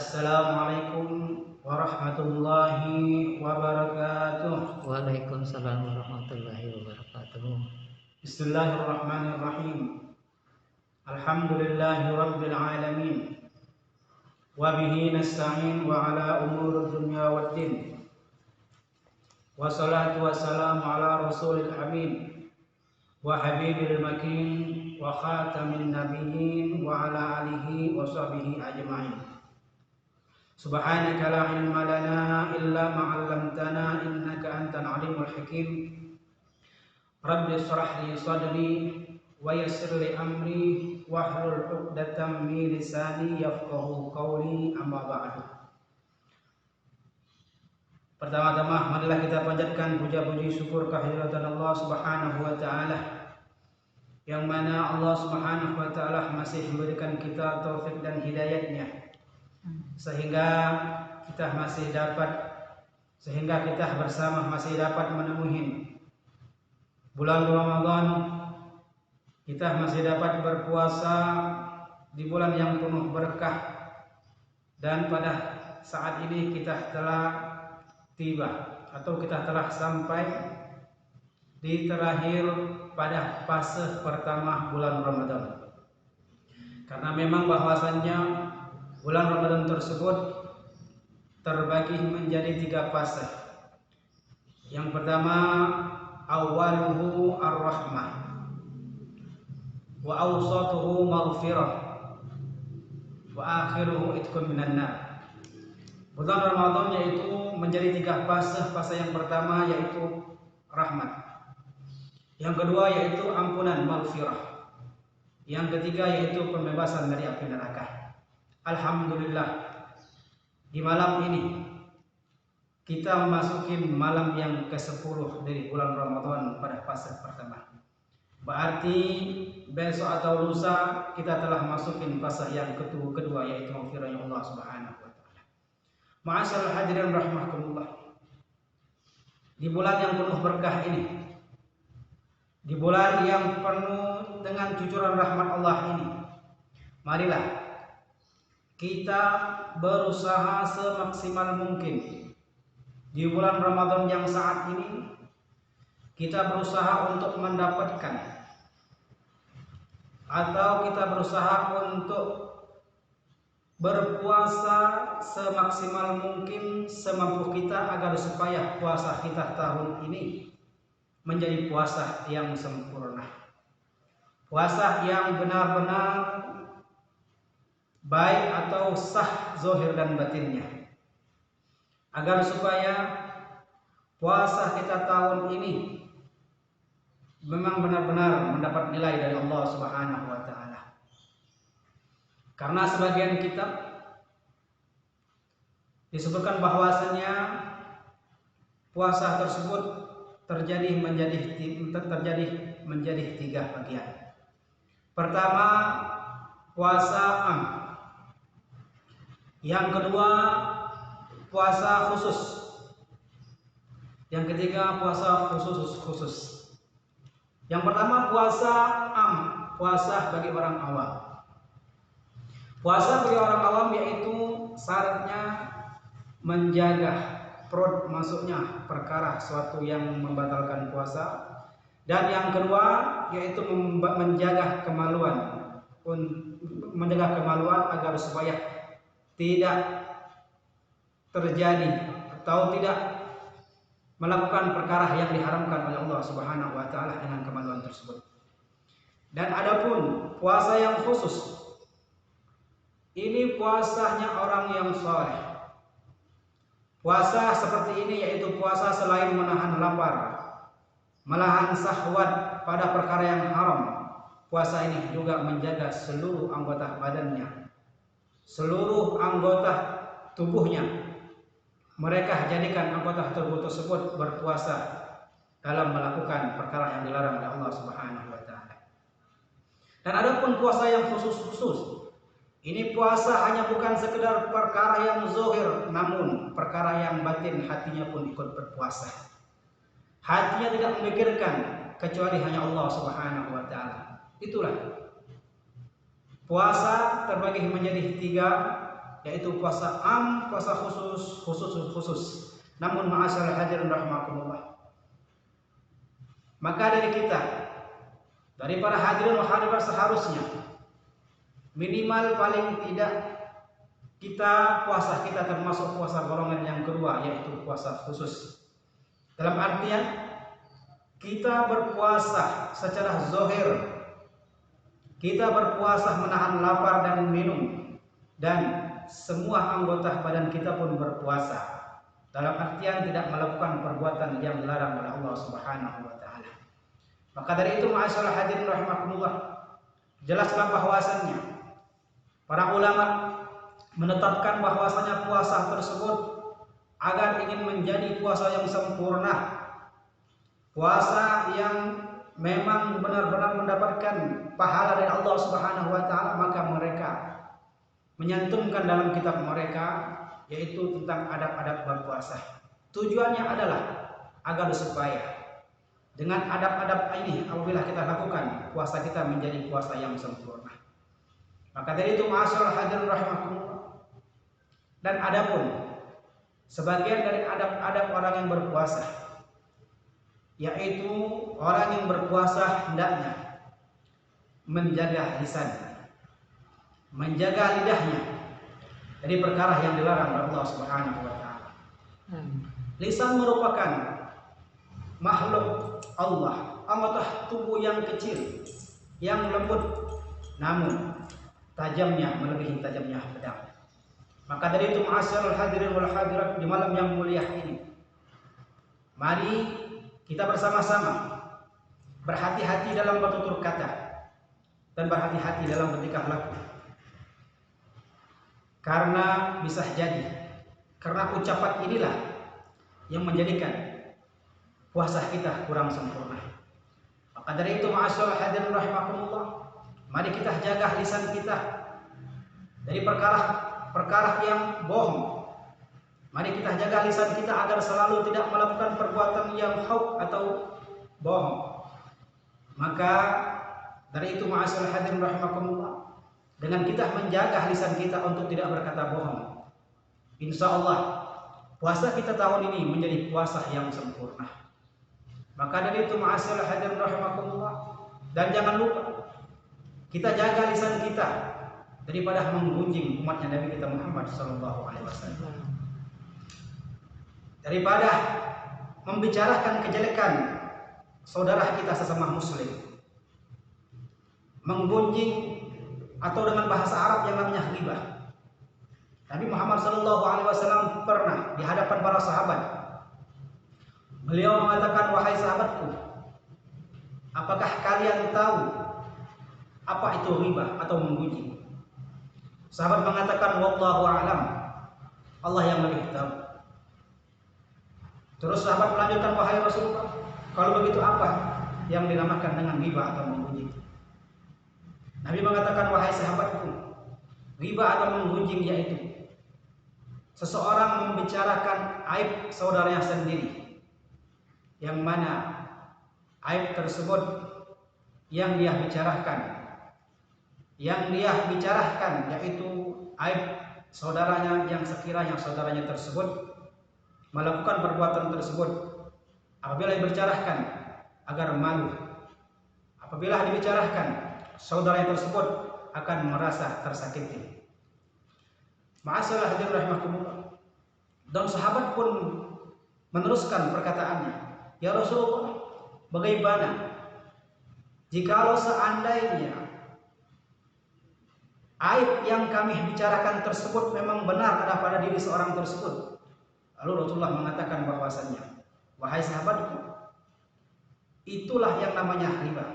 Assalamualaikum warahmatullahi wabarakatuh. Waalaikumsalam warahmatullahi wabarakatuh. Bismillahirrahmanirrahim. Alhamdulillahi rabbil alamin. Wa bihi nasta'in wa ala umuri dunya waddin. Wassalatu wassalamu ala rasulil amin wa habibil makin wa khatamin nabiyyin wa ala alihi wa sahbihi ajma'in. Subhanaka la ilma lana illa ma 'allamtana innaka antal alimul hakim. Rabbi shrah li sadri wa yassir li amri wahlul 'uqdatam min lisani yafqahu qawli, amma ba'du. Pertama-tama marilah kita panjatkan puja-puji syukur kehadiran Allah Subhanahu wa taala, yang mana Allah Subhanahu wa taala masih memberikan kita taufik dan hidayatnya sehingga kita bersama masih dapat menemui bulan Ramadan. Kita masih dapat berpuasa di bulan yang penuh berkah, dan pada saat ini kita telah tiba atau kita telah sampai di terakhir pada fase pertama bulan Ramadan. Karena memang bahwasannya bulan Ramadan tersebut terbagi menjadi 3 fase. Yang pertama, awaluhu ar-rahmah, wa awsatuhu maghfirah, wa akhiruhu itqun minan nar. Bulan Ramadan yaitu menjadi 3 fase. Fase yang pertama yaitu rahmat, yang kedua yaitu ampunan maghfirah, yang ketiga yaitu pembebasan dari api neraka. Alhamdulillah, di malam ini kita memasuki malam yang ke-10 dari bulan Ramadan pada fase pertama. Berarti besok atau lusa kita telah masukin fase yang kedua yaitu maghfirahnya Allah Subhanahu wa taala. Ma'asyiral hadirin rahimakumullah. Di bulan yang penuh berkah ini, di bulan yang penuh dengan cucuran rahmat Allah ini, marilah kita berusaha semaksimal mungkin di bulan Ramadan yang saat ini. Kita berusaha untuk mendapatkan atau kita berusaha untuk berpuasa semaksimal mungkin semampu kita agar supaya puasa kita tahun ini menjadi puasa yang sempurna, puasa yang benar-benar baik atau sah zahir dan batinnya, agar supaya puasa kita tahun ini memang benar-benar mendapat nilai dari Allah Subhanahu wa taala. Karena sebagian kitab disebutkan bahwasanya puasa tersebut terjadi menjadi 3 bagian. Pertama, puasa am. Yang kedua, puasa khusus. Yang ketiga, puasa khusus. Yang pertama, puasa am, puasa bagi orang awam. Puasa bagi orang awam yaitu syaratnya menjaga perut masuknya perkara suatu yang membatalkan puasa. Dan yang kedua yaitu menjaga kemaluan agar supaya tidak terjadi atau tidak melakukan perkara yang diharamkan oleh Allah Subhanahu wa taala dengan kemaluan tersebut. Dan adapun puasa yang khusus, ini puasanya orang yang saleh. Puasa seperti ini yaitu puasa selain menahan lapar, menahan syahwat pada perkara yang haram, puasa ini juga menjaga seluruh anggota badannya, seluruh anggota tubuhnya. Mereka jadikan anggota tubuh tersebut berpuasa dalam melakukan perkara yang dilarang oleh Allah Subhanahu wa taala. Dan adapun puasa yang khusus, ini puasa hanya bukan sekedar perkara yang zahir, namun perkara yang batin, hatinya pun ikut berpuasa. Hatinya tidak memikirkan kecuali hanya Allah Subhanahu wa taala. Itulah puasa terbagi menjadi 3 yaitu puasa am, puasa khusus. Namun ma'asyiral hadirin rahimakumullah, maka dari kita, dari para hadirin wa hadirat, seharusnya minimal paling tidak puasa kita termasuk puasa golongan yang kedua, yaitu puasa khusus. Dalam artian kita berpuasa secara zahir, kita berpuasa menahan lapar dan minum, dan semua anggota badan kita pun berpuasa, dalam artian tidak melakukan perbuatan yang dilarang oleh Allah Subhanahu wa taala. Maka dari itu ma'asyiral hadirin rahimakumullah, jelaslah bahwasannya para ulama menetapkan bahwasanya puasa tersebut agar ingin menjadi puasa yang sempurna, puasa yang memang benar-benar mendapatkan pahala dari Allah Subhanahu wa taala, maka mereka menyantumkan dalam kitab mereka yaitu tentang adab-adab berpuasa. Tujuannya adalah agar supaya dengan adab-adab ini apabila kita lakukan, puasa kita menjadi puasa yang sempurna. Maka dari itu ma'asyiral hadirin rahimakumullah, dan adapun sebagian dari adab-adab orang yang berpuasa, yaitu orang yang berpuasa hendaknya menjaga lisan, menjaga lidahnya dari perkara yang dilarang oleh Allah Subhanahu wa taala. Lisan merupakan makhluk Allah, anggota tubuh yang kecil, yang lembut, namun tajamnya melebihi tajamnya pedang. Maka dari itu ma'asyiral hadirin wal hadirat, di malam yang mulia ini, mari kita bersama-sama berhati-hati dalam bertutur kata dan berhati-hati dalam bertingkah laku. Karena bisa jadi karena ucapan inilah yang menjadikan puasa kita kurang sempurna. Maka dari itu ma'asyiral hadirin rahimakumullah, mari kita jaga lisan kita dari perkara yang bohong. Mari kita jaga lisan kita agar selalu tidak melakukan perbuatan yang hauk atau bohong. Maka dari itu ma'asyiral hadirin rahimakumullah, dengan kita menjaga lisan kita untuk tidak berkata bohong, insya Allah puasa kita tahun ini menjadi puasa yang sempurna. Maka dari itu ma'asyiral hadirin rahimakumullah, dan jangan lupa kita jaga lisan kita daripada menggunjing umatnya Nabi kita Muhammad SAW, daripada membicarakan kejelekan saudara kita sesama muslim, menggunjing, atau dengan bahasa Arab yang namanya ghibah. Nabi Muhammad SAW pernah di hadapan para sahabat, beliau mengatakan, wahai sahabatku, apakah kalian tahu apa itu ghibah atau menggunjing? Sahabat mengatakan, wallahu a'lam, Allah yang lebih tahu. Terus sahabat melanjutkan, wahai Rasulullah, kalau begitu apa yang dinamakan dengan ghibah atau menggunjing? Nabi mengatakan, wahai sahabatku, ghibah atau menggunjing yaitu seseorang membicarakan aib saudaranya sendiri, yang mana aib tersebut yang dia bicarakan yaitu aib saudaranya yang sekiranya saudaranya tersebut melakukan perbuatan tersebut. Apabila dibicarakan agar malu, apabila dibicarakan saudara tersebut akan merasa tersakiti. Ma'asyiral hadirin rahimakumullah, dan sahabat pun meneruskan perkataannya, ya Rasulullah, bagaimana jikalau seandainya aib yang kami bicarakan tersebut memang benar ada pada diri seorang tersebut? Lalu Rasulullah mengatakan bahwasannya, wahai sahabatku, itulah yang namanya ghibah.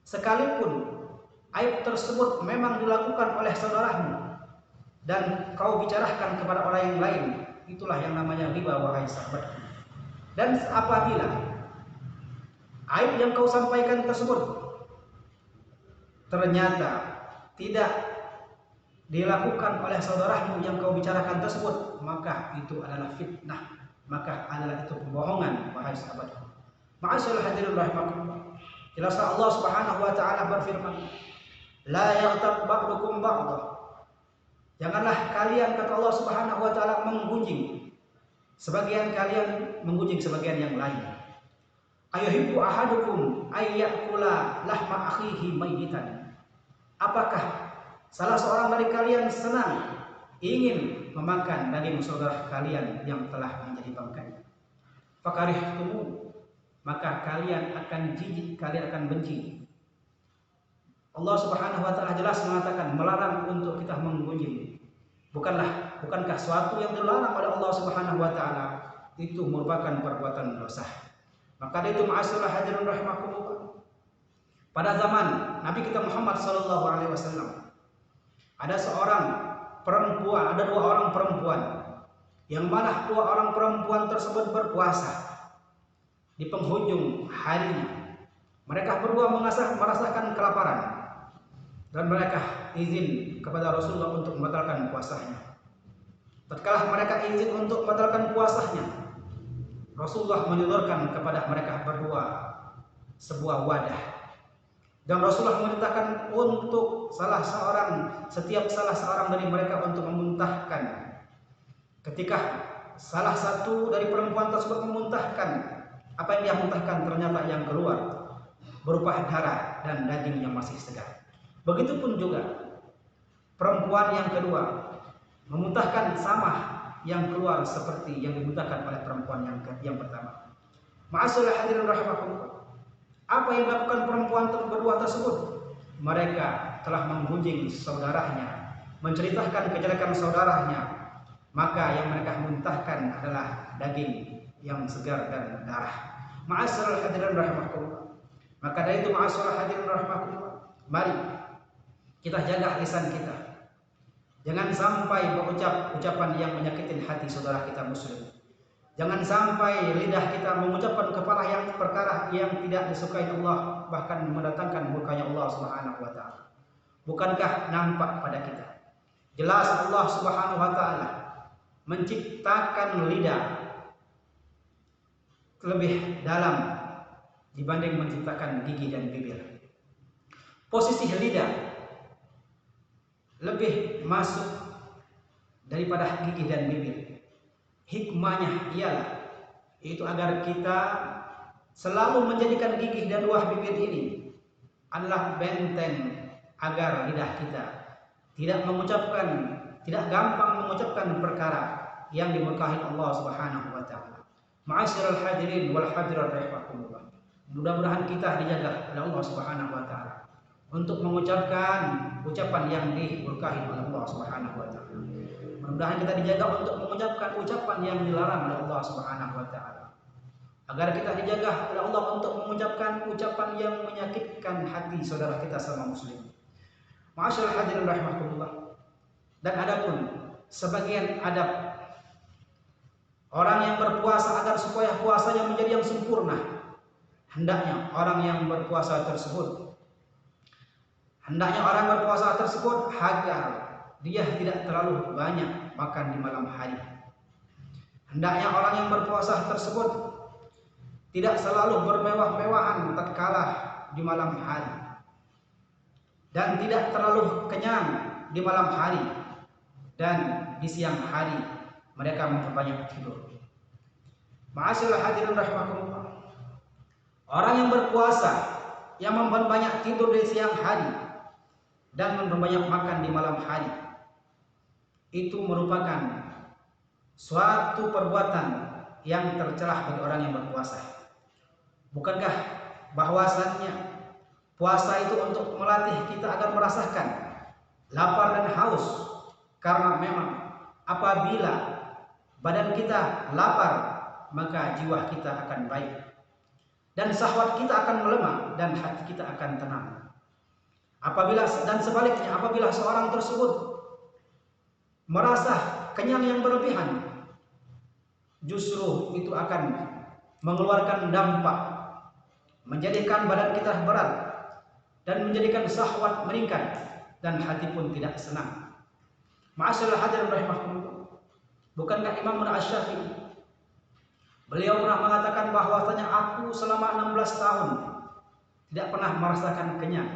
Sekalipun aib tersebut memang dilakukan oleh saudaramu dan kau bicarakan kepada orang yang lain, itulah yang namanya ghibah, wahai sahabatku. Dan apabila aib yang kau sampaikan tersebut ternyata tidak dilakukan oleh saudaramu yang kau bicarakan tersebut, maka itu adalah fitnah, maka adalah itu pembohongan, wahai sahabatku. Ma'asyiral hadirin rahimakumullah, jelaslah Allah Subhanahu wa taala berfirman, la yaghtab ba'dukum ba'dha, Janganlah kalian, kata Allah Subhanahu wa taala, menggunjing sebagian kalian menggunjing sebagian yang lain. Ayuhibbu ahadukum ayyakula lahma akhihi mayyitan. Apakah salah seorang dari kalian senang ingin memakan daging saudara kalian yang telah menjadi bangkai? Fakarihtumu, maka kalian akan jijik, kalian akan benci. Allah Subhanahu wa taala jelas mengatakan melarang untuk kita menggunjing. Bukankah suatu yang dilarang oleh Allah Subhanahu wa taala itu merupakan perbuatan dosa? Maka itu ma'asyiral hadirin rahimakumullah. Pada zaman Nabi kita Muhammad sallallahu alaihi wasallam, ada dua orang perempuan yang mana dua orang perempuan tersebut berpuasa di penghujung harinya. Mereka berdua merasakan kelaparan dan mereka izin kepada Rasulullah untuk membatalkan puasanya. Tatkala mereka izin untuk membatalkan puasanya, Rasulullah menyodorkan kepada mereka berdua sebuah wadah, dan Rasulullah memerintahkan untuk setiap salah seorang dari mereka untuk memuntahkan. Ketika salah satu dari perempuan tersebut memuntahkan, apa yang dia muntahkan ternyata yang keluar berupa darah dan daging yang masih segar. Begitupun juga perempuan yang kedua memuntahkan sama yang keluar seperti yang dimuntahkan oleh perempuan yang pertama. Ma'asyiral hadirin rahimakumullah. Apa yang dilakukan perempuan kedua tersebut? Mereka telah menggunjing saudaranya, menceritakan kejelekan saudaranya. Maka yang mereka muntahkan adalah daging yang segar dan darah. Ma'asyiral hadirin rahimakumullah. Maka dari itu ma'asyiral hadirin rahimakumullah, mari kita jaga lisan kita. Jangan sampai berucap ucapan yang menyakitin hati saudara kita muslim. Jangan sampai lidah kita mengucapkan perkara yang tidak disukai Allah, bahkan mendatangkan murkanya Allah Subhanahu wa taala. Bukankah nampak pada kita? Jelas Allah Subhanahu wa taala menciptakan lidah lebih dalam dibanding menciptakan gigi dan bibir. Posisi lidah lebih masuk daripada gigi dan bibir. Hikmahnya ialah itu agar kita selalu menjadikan gigi dan dua bibir ini adalah benteng agar lidah kita tidak gampang mengucapkan perkara yang dimurkahi Allah Subhanahu wa taala. Ma'asyiral hadirin wal hadirat rahimakumullah. Mudah-mudahan kita dijaga oleh Allah Subhanahu wa taala untuk mengucapkan ucapan yang dimurkahi oleh Allah Subhanahu wa taala. Mudah-mudahan kita dijaga untuk mengucapkan ucapan yang dilarang oleh Allah Subhanahu wa taala. Agar kita dijaga oleh Allah untuk mengucapkan ucapan yang menyakitkan hati saudara kita sama muslim. Ma'asyiral hadirin rahimakumullah. Dan adapun sebagian adab orang yang berpuasa agar supaya puasanya menjadi yang sempurna, hendaknya orang berpuasa tersebut agar dia tidak terlalu banyak makan di malam hari. Hendaknya orang yang berpuasa tersebut tidak selalu bermewah-mewahan tatkala di malam hari, dan tidak terlalu kenyang di malam hari, dan di siang hari mereka memperbanyak tidur. Ma'asyiral hadirin rahimakumullah. Orang yang berpuasa yang memperbanyak tidur di siang hari dan memperbanyak makan di malam hari, itu merupakan suatu perbuatan yang tercelah bagi orang yang berpuasa. Bukankah bahwasannya puasa itu untuk melatih kita agar merasakan lapar dan haus? Karena memang apabila badan kita lapar, maka jiwa kita akan baik, dan syahwat kita akan melemah, dan hati kita akan tenang. Dan sebaliknya, apabila seorang tersebut merasa kenyang yang berlebihan, justru itu akan mengeluarkan dampak, menjadikan badan kita berat, dan menjadikan syahwat meningkat, dan hati pun tidak senang. Ma'asyiral hadirin rahimakumullah. Bukankah Imam Asy-Syafi'i, beliau pernah mengatakan bahwasanya aku selama 16 tahun tidak pernah merasakan kenyang,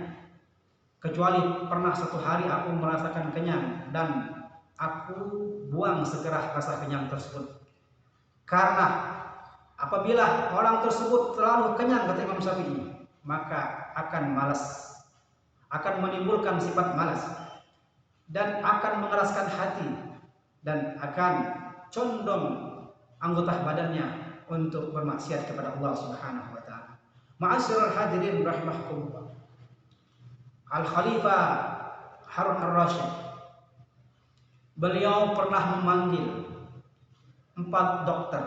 kecuali pernah satu hari aku merasakan kenyang, dan aku buang segera rasa kenyang tersebut. Karena apabila orang tersebut terlalu kenyang, kata Imam Syafi'i, maka akan malas, akan menimbulkan sifat malas, dan akan mengeraskan hati, dan akan condong anggota badannya untuk bermaksiat kepada Allah Subhanahu wa taala. Ma'asyiral hadirin rahimakumullah. Al-Khalifah Harun ar-Rasyid, beliau pernah memanggil 4 dokter,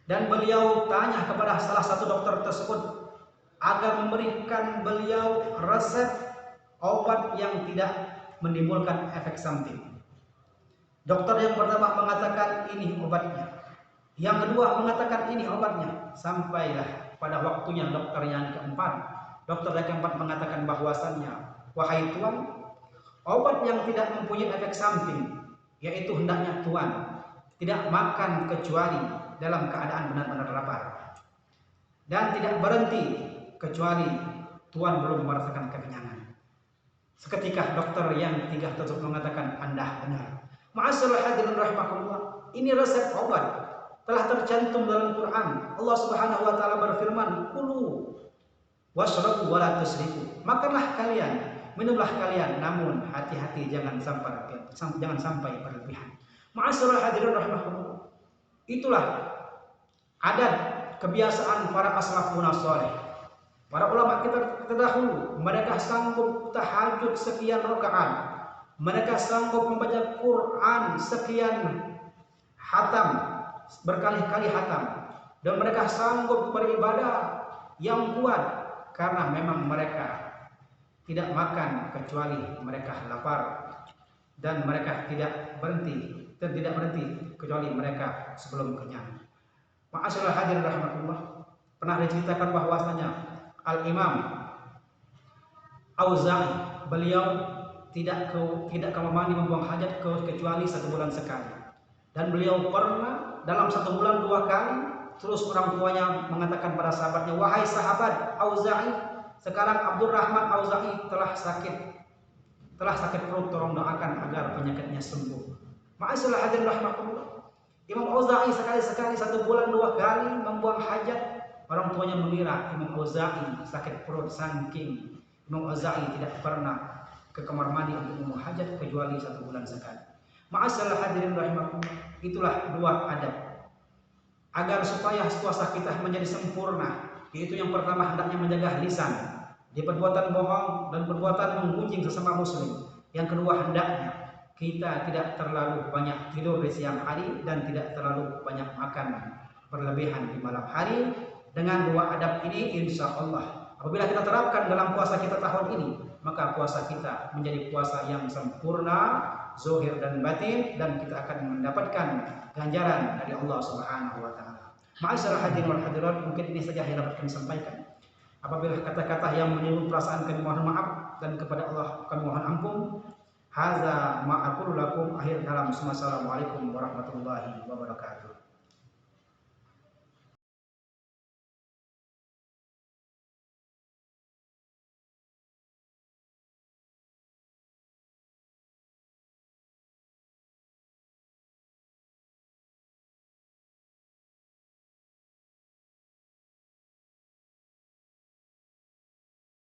dan beliau tanya kepada salah satu dokter tersebut agar memberikan beliau resep obat yang tidak menimbulkan efek samping. Dokter yang pertama mengatakan ini obatnya, yang kedua mengatakan ini obatnya, sampailah pada waktunya dokter yang keempat. Dokter yang keempat mengatakan bahwasannya, wahai Tuan, obat yang tidak mempunyai efek samping, yaitu hendaknya Tuan tidak makan kecuali dalam keadaan benar-benar lapar, dan tidak berhenti kecuali Tuan belum merasakan kekenyangan. Seketika dokter yang ketiga tersebut mengatakan, Anda benar. Ma'asyiral hadirin rahimakumullah, ini resep obat telah tercantum dalam Quran. Allah Subhanahu wa taala berfirman, "Kulu washrabu wa la tusrifu." Makanlah kalian, minumlah kalian, namun hati-hati jangan sampai berlebihan. Ma'asyiral hadirin rahimakumullah, itulah adat kebiasaan para aslafun saleh. Para ulama kita terdahulu, mereka sanggup tahajud sekian rakaat, mereka sanggup membaca Quran sekian hatam, berkali-kali hatam, dan mereka sanggup beribadah yang kuat karena memang mereka tidak makan kecuali mereka lapar, dan mereka tidak berhenti kecuali mereka sebelum kenyang. Ma'asyiral hadirin rahimakumullah, pernah diceritakan bahwasanya Al-Imam Auza'i, beliau tidak ke kamar mandi membuang hajat kecuali 1 bulan sekali, dan beliau pernah dalam 1 bulan 2 kali. Terus orang tuanya mengatakan pada sahabatnya, wahai sahabat Auza'i, sekarang Abdurrahman Auza'i telah sakit perut, tolong doakan agar penyakitnya sembuh. Ma'asyiral hadirin rahimakumullah, Imam Auza'i sekali-sekali 1 bulan 2 kali membuang hajat. Orang tuanya mengira Imam Auza'i sakit perut, saking Imam Auza'i tidak pernah ke kamar mandi untuk membuang hajat kecuali 1 bulan sekali. Ma'asyiral hadirin rahimakumullah, itulah 2 adab agar supaya puasa kita menjadi sempurna. Yaitu yang pertama, hendaknya menjaga lisan di perbuatan bohong dan perbuatan menggunjing sesama muslim. Yang kedua, hendaknya kita tidak terlalu banyak tidur di siang hari dan tidak terlalu banyak makan berlebihan di malam hari. Dengan 2 adab ini, insya Allah apabila kita terapkan dalam puasa kita tahun ini, maka puasa kita menjadi puasa yang sempurna, zahir dan batin, dan kita akan mendapatkan ganjaran dari Allah Subhanahu wa taala. Ma'asyiral hadirin wal hadirat, mungkin ini saja yang dapat kami sampaikan. Apabila kata-kata yang menyinggung perasaan kami mohon maaf, dan kepada Allah kami mohon ampun. Hadza ma aqulu lakum, akhir kalam. Assalamualaikum warahmatullahi wabarakatuh.